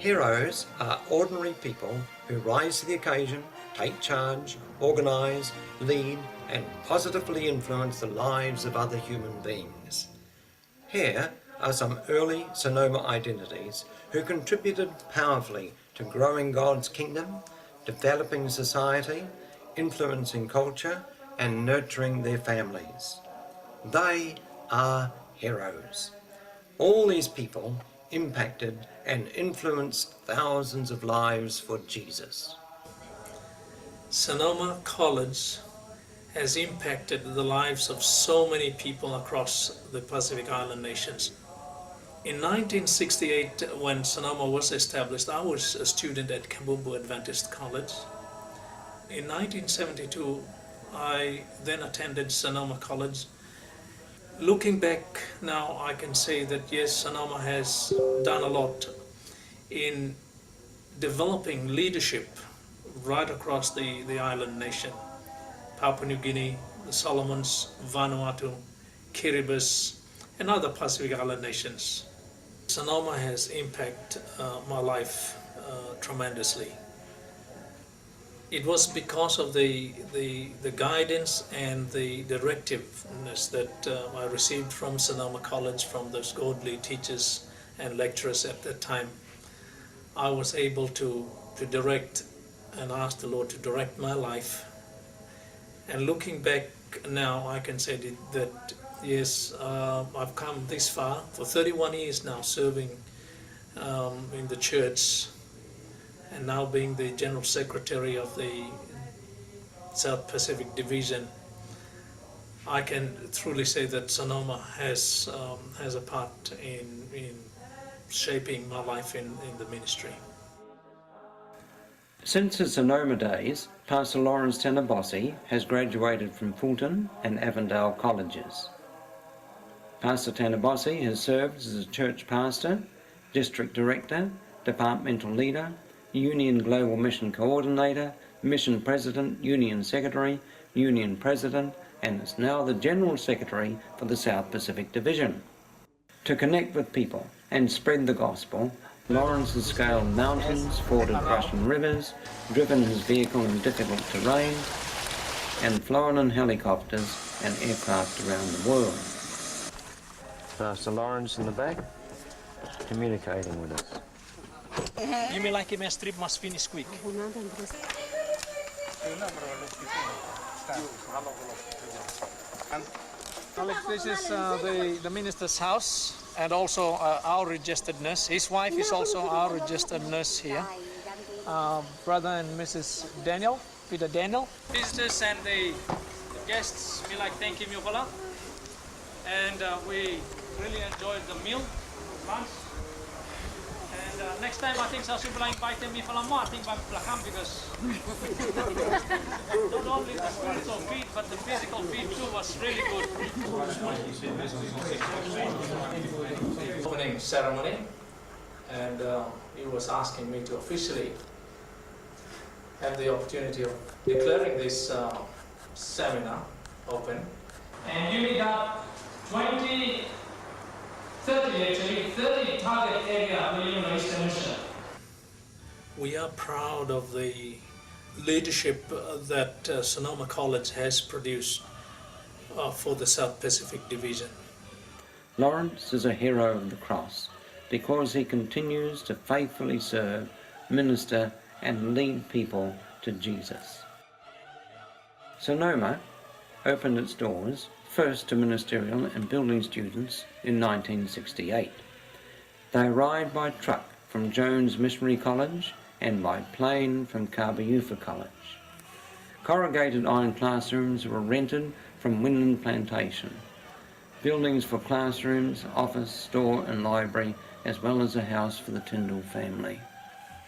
Heroes are ordinary people who rise to the occasion, take charge, organise, lead and positively influence the lives of other human beings. Here are some early Sonoma identities who contributed powerfully to growing God's kingdom, developing society, influencing culture and nurturing their families. They are heroes. All these people impacted and influenced thousands of lives for Jesus. Sonoma College has impacted the lives of so many people across the Pacific Island nations. In 1968, when Sonoma was established, I was a student at Seventh-day Adventist College. In 1972, I then attended Sonoma College. Looking back now, I can say that yes, Sonoma has done a lot in developing leadership right across the island nation. Papua New Guinea, the Solomons, Vanuatu, Kiribati, and other Pacific Island nations. Sonoma has impacted my life tremendously. It was because of the guidance and the directiveness that I received from Sonoma College, from those godly teachers and lecturers at that time. I was able to direct and ask the Lord to direct my life. And looking back now, I can say that yes, I've come this far for 31 years now, serving in the church, and now being the General Secretary of the South Pacific Division. I can truly say that Sonoma has a part in shaping my life in the ministry. Since the Sonoma days, Pastor Lawrence Tanabossi has graduated from Fulton and Avondale colleges. Pastor Tanabossi has served as a church pastor, district director, departmental leader, Union Global Mission Coordinator, Mission President, Union Secretary, Union President, and is now the General Secretary for the South Pacific Division. To connect with people and spread the gospel, Lawrence has scaled mountains, forded Russian rivers, driven his vehicle in difficult terrain, and flown in helicopters and aircraft around the world. Pastor Lawrence in the back, communicating with us. You mean like my strip must finish quick? Alex, this is the minister's house and also our registered nurse. His wife is also our registered nurse here. Brother and Mrs. Daniel, Peter Daniel. Visitors and the guests, we like thank you, Miokola. And we really enjoyed the meal, lunch. And next time I think I should invite me for more. I think I'm because not only the spiritual feed, but the physical feed too was really good. Opening ceremony, and he was asking me to officially have the opportunity of declaring this seminar open. And you need up 30 target area for your extension. We are proud of the leadership that Sonoma College has produced for the South Pacific Division. Lawrence is a hero of the cross because he continues to faithfully serve, minister and lead people to Jesus. Sonoma opened its doors first to ministerial and building students in 1968. They arrived by truck from Jones Missionary College and by plane from Carbayufa College. Corrugated iron classrooms were rented from Winland Plantation. Buildings for classrooms, office, store and library, as well as a house for the Tyndall family.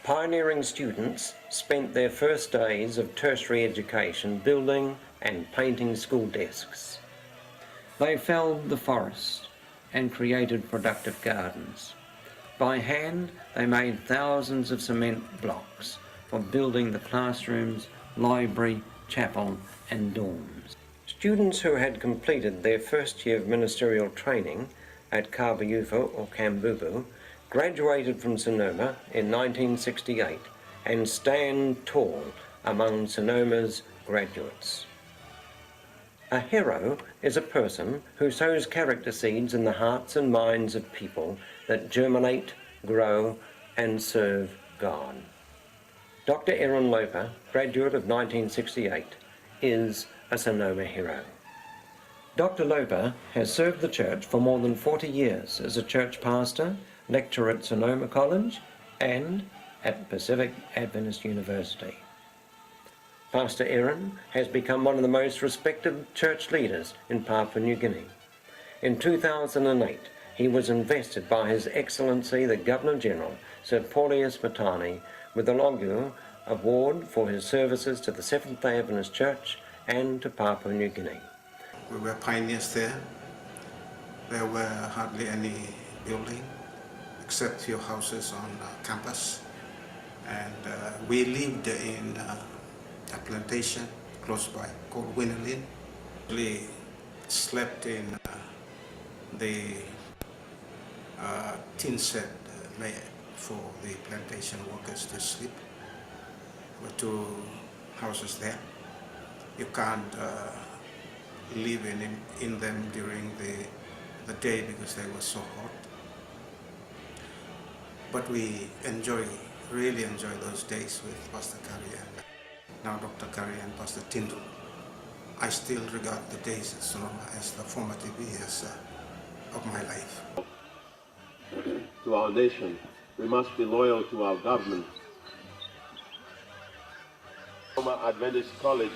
Pioneering students spent their first days of tertiary education building and painting school desks. They felled the forest and created productive gardens. By hand, they made thousands of cement blocks for building the classrooms, library, chapel and dorms. Students who had completed their first year of ministerial training at Carbayufa or Kambubu graduated from Sonoma in 1968 and stand tall among Sonoma's graduates. A hero is a person who sows character seeds in the hearts and minds of people that germinate, grow, and serve God. Dr. Aaron Loper, graduate of 1968, is a Sonoma hero. Dr. Loper has served the church for more than 40 years as a church pastor, lecturer at Sonoma College, and at Pacific Adventist University. Pastor Aaron has become one of the most respected church leaders in Papua New Guinea. In 2008, he was invested by His Excellency the Governor-General, Sir Paulius Matani, with the Logu Award for his services to the Seventh-day Adventist Church and to Papua New Guinea. We were pioneers there. There were hardly any building except few houses on campus. And we lived in a plantation close by called Winnerlin. We slept in the tin shed laid for the plantation workers to sleep. There were two houses there. You can't live in them during the day because they were so hot. But we really enjoy those days with Pastor Kari and now Dr. Kari and Pastor Tindu. I still regard the days at Sonoma as the formative years of my life. To our nation, we must be loyal to our government. Sonoma Adventist College,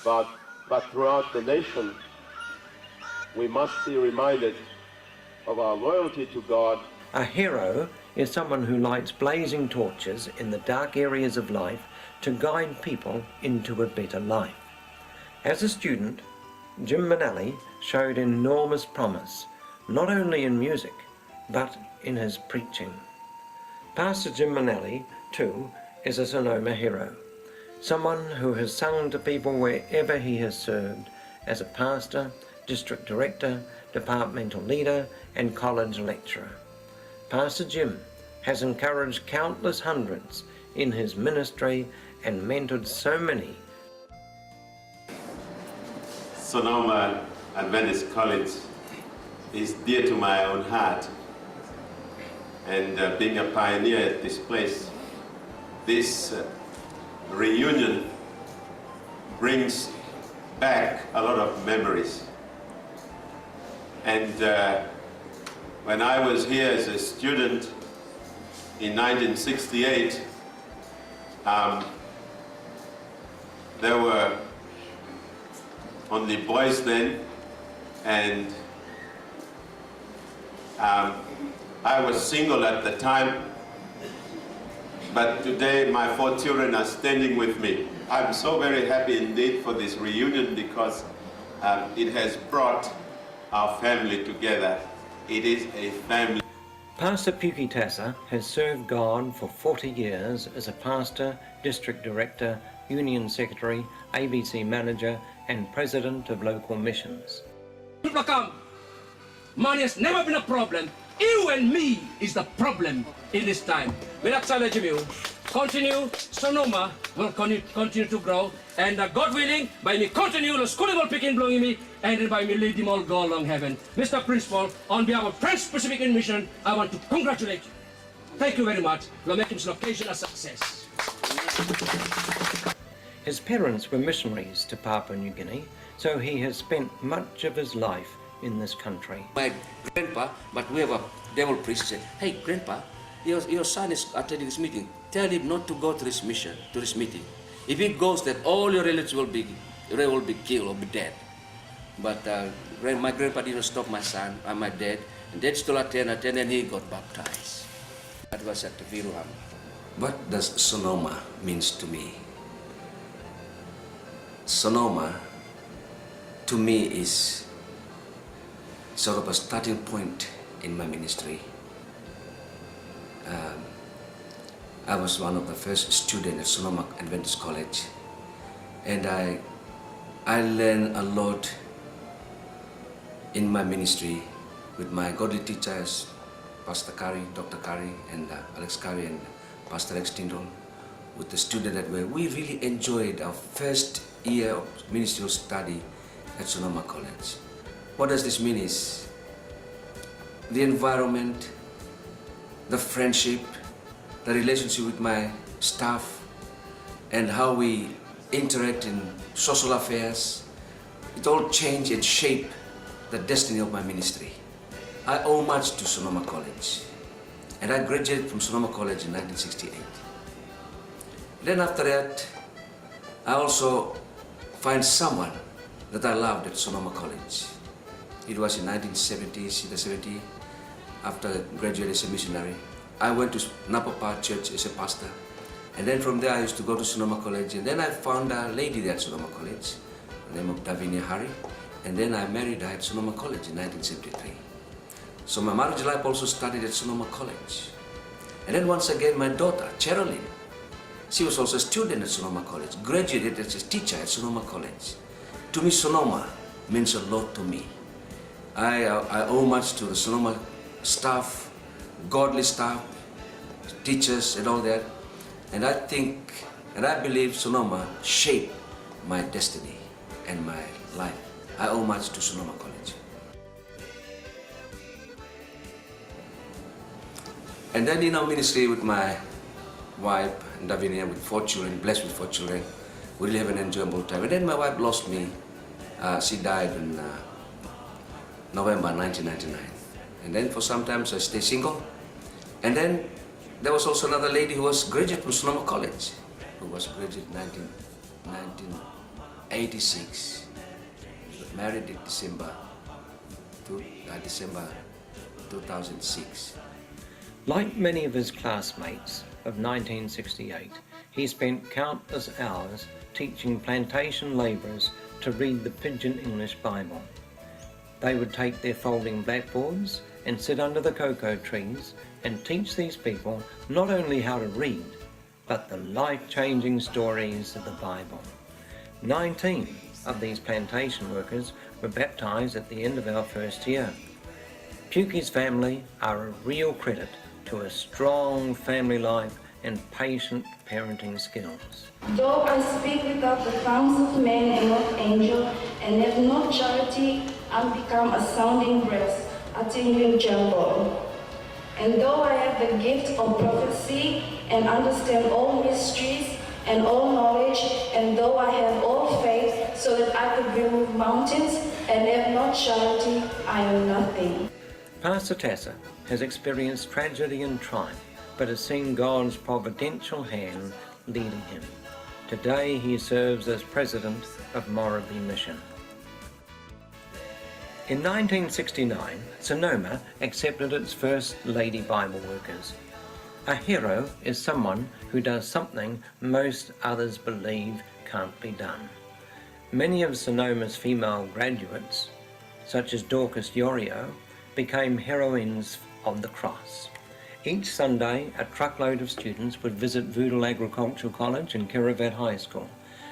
but throughout the nation, we must be reminded of our loyalty to God. A hero is someone who lights blazing torches in the dark areas of life to guide people into a better life. As a student, Jim Manelli showed enormous promise, not only in music, but in his preaching. Pastor Jim Manelli, too, is a Sonoma hero, someone who has sung to people wherever he has served as a pastor, district director, departmental leader, and college lecturer. Pastor Jim has encouraged countless hundreds in his ministry and mentored so many. Sonoma Adventist College is dear to my own heart, and being a pioneer at this place, this reunion brings back a lot of memories. And when I was here as a student in 1968, there were only boys then, and I was single at the time, but today my 4 children are standing with me. I'm so very happy indeed for this reunion because it has brought our family together. It is a family. Pastor Puki Tassa has served God for 40 years as a pastor, district director, union secretary, ABC manager, and president of local missions. People come. Money has never been a problem. You and me is the problem in this time. We acknowledge you. Continue, Sonoma will continue to grow, and God willing, by me continue the school level picking blowing me, and by me lead them all go along heaven. Mr. Principal, on behalf of Trans-Pacific Mission, I want to congratulate you. Thank you very much for making this occasion a success. His parents were missionaries to Papua New Guinea, so he has spent much of his life in this country. My grandpa, but we have a devil priest said, "Hey grandpa, your son is attending this meeting. Tell him not to go to this mission, to this meeting. If he goes, that all your relatives will be killed or be dead." But my grandpa didn't stop my son and my dad, and dad still attended, and he got baptized. That was at the Viruham. What does Sonoma means to me? Sonoma, to me, is sort of a starting point in my ministry. I was one of the first students at Sonoma Adventist College, and I learned a lot in my ministry with my godly teachers, Pastor Kari, Dr. Kari, and Alex Kari, and Pastor Rex Tindall, with the student that we really enjoyed our first year of ministerial study at Sonoma College. What does this mean is the environment, the friendship, the relationship with my staff, and how we interact in social affairs, it all changed and shaped the destiny of my ministry. I owe much to Sonoma College, and I graduated from Sonoma College in 1968. Then after that, I also find someone that I loved at Sonoma College. It was in 1970, after I graduated as a missionary. I went to Napa Park Church as a pastor, and then from there I used to go to Sonoma College, and then I found a lady there at Sonoma College, the name of Davinia Hari, and then I married her at Sonoma College in 1973. So my marriage life also started at Sonoma College. And then once again, my daughter, Cheryl, she was also a student at Sonoma College, graduated as a teacher at Sonoma College. To me, Sonoma means a lot to me. I owe much to the Sonoma staff, godly staff, teachers and all that. And I think, and I believe Sonoma shaped my destiny and my life. I owe much to Sonoma College. And then in our ministry with my wife, Davinia, with 4 children, blessed with 4 children, we really have an enjoyable time. And then my wife lost me. She died in November 1999. And then for some time I stayed single. And then there was also another lady who was graduate from Sonoma College, who was graduate in 1986. She was married in December 2006. Like many of his classmates of 1968, he spent countless hours teaching plantation labourers to read the Pidgin English Bible. They would take their folding blackboards and sit under the cocoa trees and teach these people not only how to read, but the life-changing stories of the Bible. 19 of these plantation workers were baptised at the end of our first year. Pukey's family are a real credit to a strong family life and patient parenting skills. Though I speak without the tongues of men and of angels, and have not charity, I become a sounding brass, a tingling cymbal. And though I have the gift of prophecy and understand all mysteries and all knowledge, and though I have all faith so that I could remove mountains and have not charity, I am nothing. Pastor Tassa has experienced tragedy and triumph, but has seen God's providential hand leading him. Today he serves as president of Morribee Mission. In 1969, Sonoma accepted its first lady Bible workers. A hero is someone who does something most others believe can't be done. Many of Sonoma's female graduates, such as Dorcas Yorio, became heroines of the cross. Each Sunday, a truckload of students would visit Voodoo Agricultural College and Kiravat High School.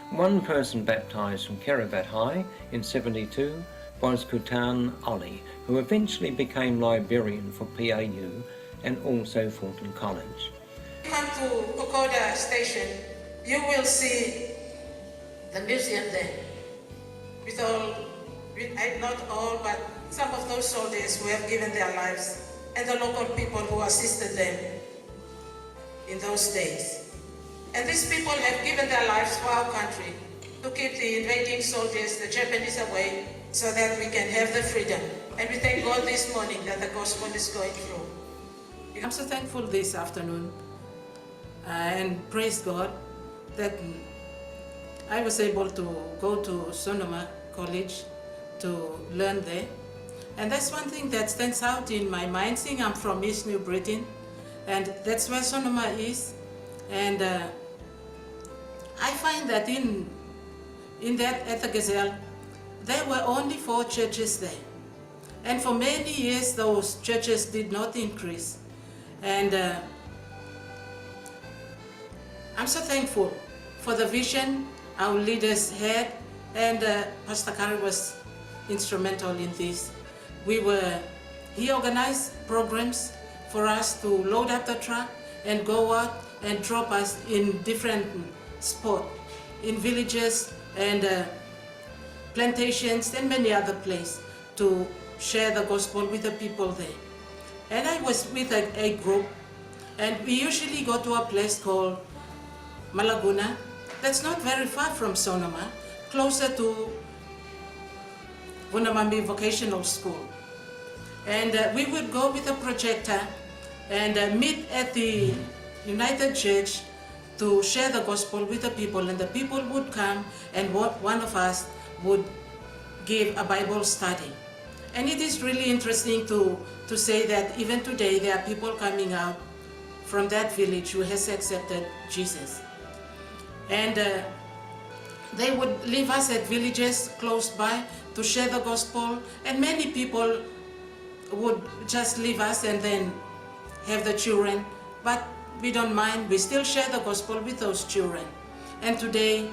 One person baptised from Kiravat High in 72 was Kutan Ali, who eventually became librarian for PAU and also Fulton College. Come to Kokoda Station, you will see the museum there. Not all, but some of those soldiers who have given their lives, and the local people who assisted them in those days. And these people have given their lives for our country to keep the invading soldiers, the Japanese, away so that we can have the freedom. And we thank God this morning that the gospel is going through. I'm so thankful this afternoon and praise God that I was able to go to Sonoma College to learn there. And that's one thing that stands out in my mind, seeing I'm from East New Britain, and that's where Sonoma is. And I find that in that at the Gazelle, there were only 4 churches there. And for many years, those churches did not increase. And I'm so thankful for the vision our leaders had, and Pastor Kari was instrumental in this. He organized programs for us to load up the truck and go out and drop us in different spots, in villages and plantations and many other places to share the gospel with the people there. And I was with a group, and we usually go to a place called Malaguna. That's not very far from Sonoma, closer to Vunamambi Vocational School. And we would go with a projector and meet at the United Church to share the gospel with the people, and the people would come and one of us would give a Bible study. And it is really interesting to say that even today there are people coming out from that village who has accepted Jesus. And they would leave us at villages close by to share the gospel, and many people would just leave us and then have the children, but we don't mind, we still share the gospel with those children. And today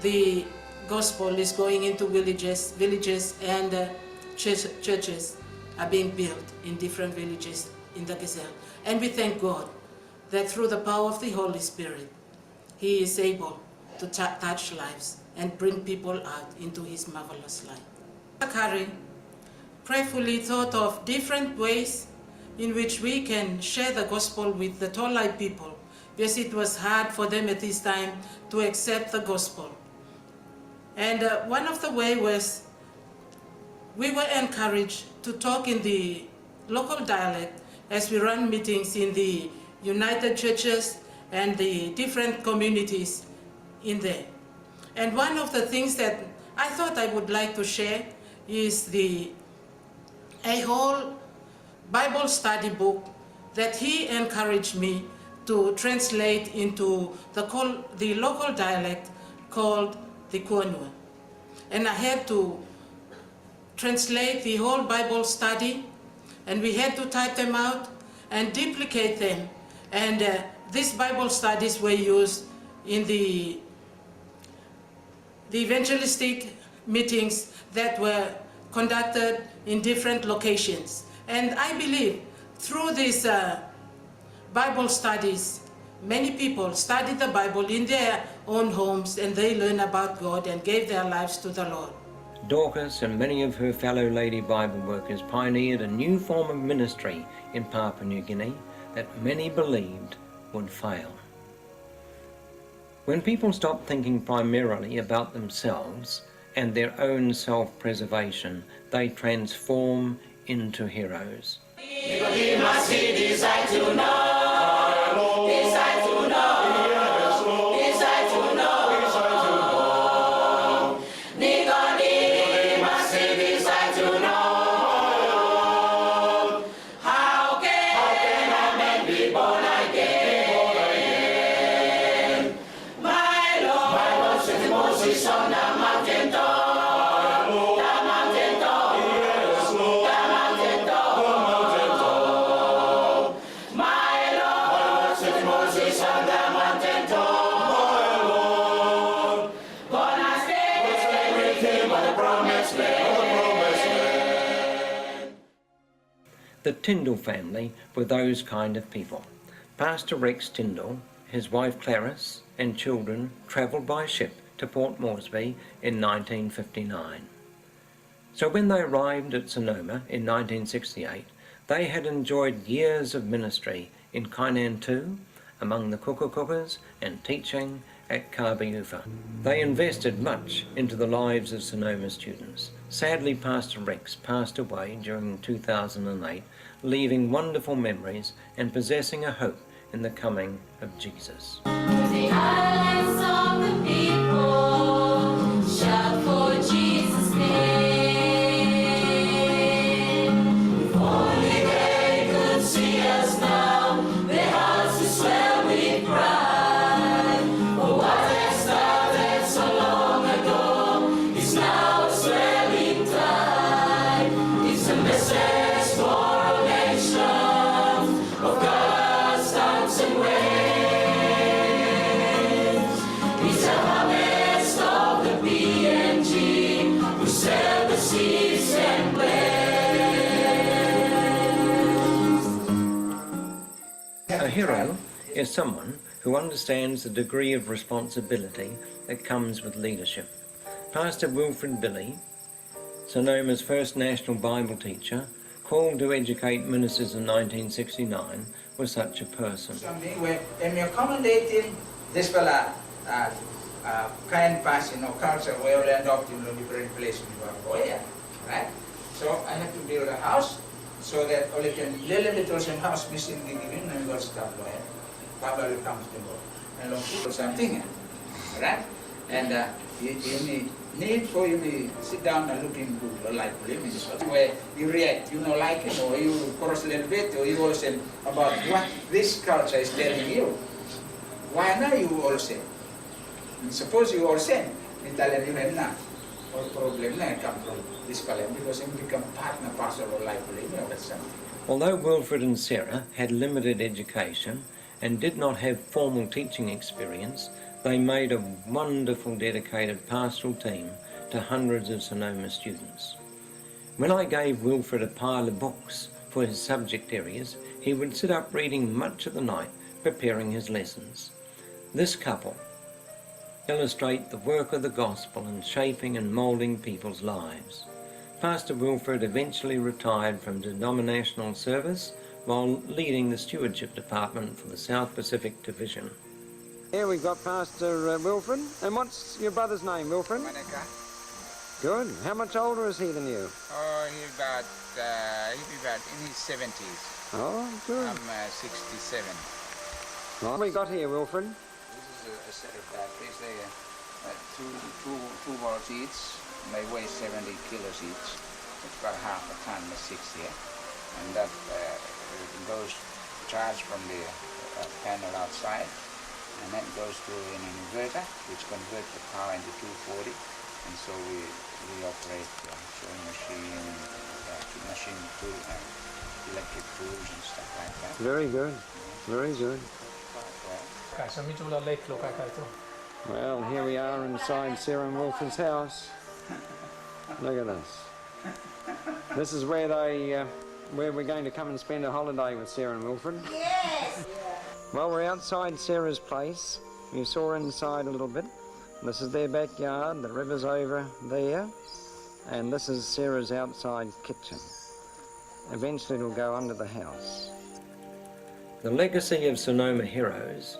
the gospel is going into villages and churches are being built in different villages in the Gazelle. And we thank God that through the power of the Holy Spirit, He is able to touch lives and bring people out into His marvelous light. Akari prayerfully thought of different ways in which we can share the gospel with the Tolai people, because it was hard for them at this time to accept the gospel. And one of the ways was we were encouraged to talk in the local dialect as we run meetings in the United Churches and the different communities in there. And one of the things that I thought I would like to share is a whole Bible study book that he encouraged me to translate into the local dialect called the Kuanua. And I had to translate the whole Bible study, and we had to type them out and duplicate them. And these Bible studies were used in the evangelistic meetings that were conducted in different locations. And I believe through these Bible studies, many people studied the Bible in their own homes, and they learned about God and gave their lives to the Lord. Dorcas and many of her fellow lady Bible workers pioneered a new form of ministry in Papua New Guinea that many believed would fail. When people stop thinking primarily about themselves and their own self-preservation, they transform into heroes. The Tyndall family were those kind of people. Pastor Rex Tyndall, his wife Clarice, and children travelled by ship to Port Moresby in 1959. So when they arrived at Sonoma in 1968, they had enjoyed years of ministry in Kainantu, among the Kukukukas, and teaching at Kabiufa. They invested much into the lives of Sonoma students. Sadly, Pastor Rex passed away during 2008, leaving wonderful memories and possessing a hope in the coming of Jesus. The islands of the people shout for Jesus' name. If only they could see us now, their hearts would swell with pride. For what has started so long ago is now a swelling tide. It's a message for all nations of God's thoughts and ways. It's a harvest hero is someone who understands the degree of responsibility that comes with leadership. Pastor Wilfred Billy, Sonoma's first national Bible teacher, called to educate ministers in 1969, was such a person. When you're accommodating this fella, kind person or culture, we all end up in a different place in Bavaria, right? So I have to build a house so that only can little house missing giving and go stuff like Baba comes to go and look for something, right? And you need for you to sit down and looking good, like living where you react, like it, or you chorus a little bit, or you listen about what this culture is telling you. Why not you all say? Suppose you all say, Italian you have not, or problem come from this problem because you become partner, pastor, or like living or something. Although Wilfred and Sarah had limited education and did not have formal teaching experience, they made a wonderful dedicated pastoral team to hundreds of Sonoma students. When I gave Wilfred a pile of books for his subject areas, he would sit up reading much of the night, preparing his lessons. This couple illustrate the work of the gospel in shaping and moulding people's lives. Pastor Wilfred eventually retired from denominational service while leading the stewardship department for the South Pacific Division. Here we've got Pastor Wilfred. And what's your brother's name, Wilfred? Monica. Good. How much older is he than you? Oh, he'll be about in his 70s. Oh, good. I'm 67. What have we got here, Wilfred? This is a set of batteries. They are two volts each. They weigh 70 kilos each. It's about half a ton, the 6 here. And that goes charged from the panel outside. And that goes to an inverter, which converts the power into 240. And so we operate sewing machine tool, electric tools and stuff like that. Very good. Very good. Well, here we are inside Sarah and Wilfred's house. Look at this. This is where we're going to come and spend a holiday with Sarah and Wilfred. Yes! Well, we're outside Sarah's place. You saw inside a little bit. This is their backyard, the river's over there, and this is Sarah's outside kitchen. Eventually it'll go under the house. The legacy of Sonoma Heroes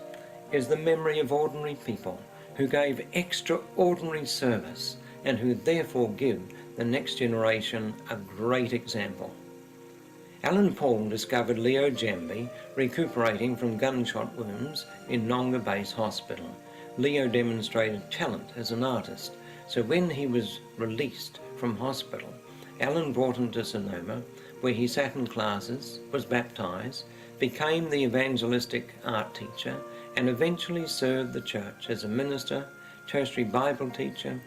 is the memory of ordinary people who gave extraordinary service and who therefore give the next generation a great example. Alan Paul discovered Leo Jambi recuperating from gunshot wounds in Nonga Base Hospital. Leo demonstrated talent as an artist, so when he was released from hospital, Alan brought him to Sonoma, where he sat in classes, was baptized, became the evangelistic art teacher, and eventually served the church as a minister, tertiary Bible teacher,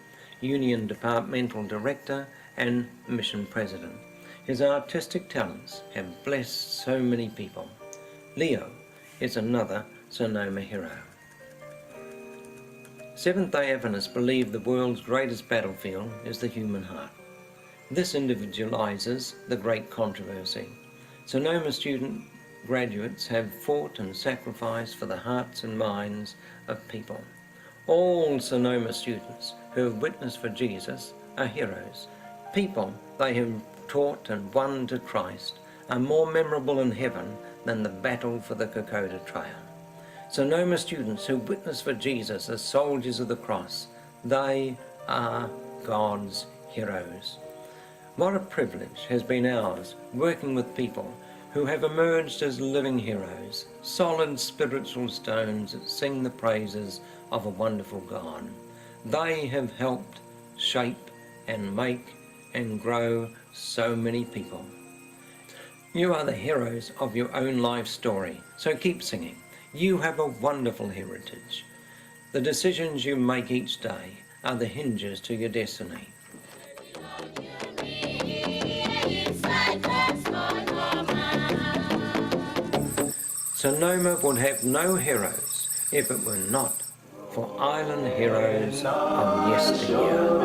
union departmental director, and mission president. His artistic talents have blessed so many people. Leo is another Sonoma hero. Seventh-day Adventists believe the world's greatest battlefield is the human heart. This individualizes the great controversy. Sonoma student graduates have fought and sacrificed for the hearts and minds of people. All Sonoma students who have witnessed for Jesus are heroes. People they have taught and won to Christ are more memorable in heaven than the battle for the Kokoda Trail. Sonoma students who witness for Jesus as soldiers of the cross, they are God's heroes. What a privilege has been ours working with people who have emerged as living heroes, solid spiritual stones that sing the praises of a wonderful God. They have helped shape and make and grow so many people. You are the heroes of your own life story, so keep singing. You have a wonderful heritage. The decisions you make each day are the hinges to your destiny. Sonoma would have no heroes if it were not for island heroes of yesteryear.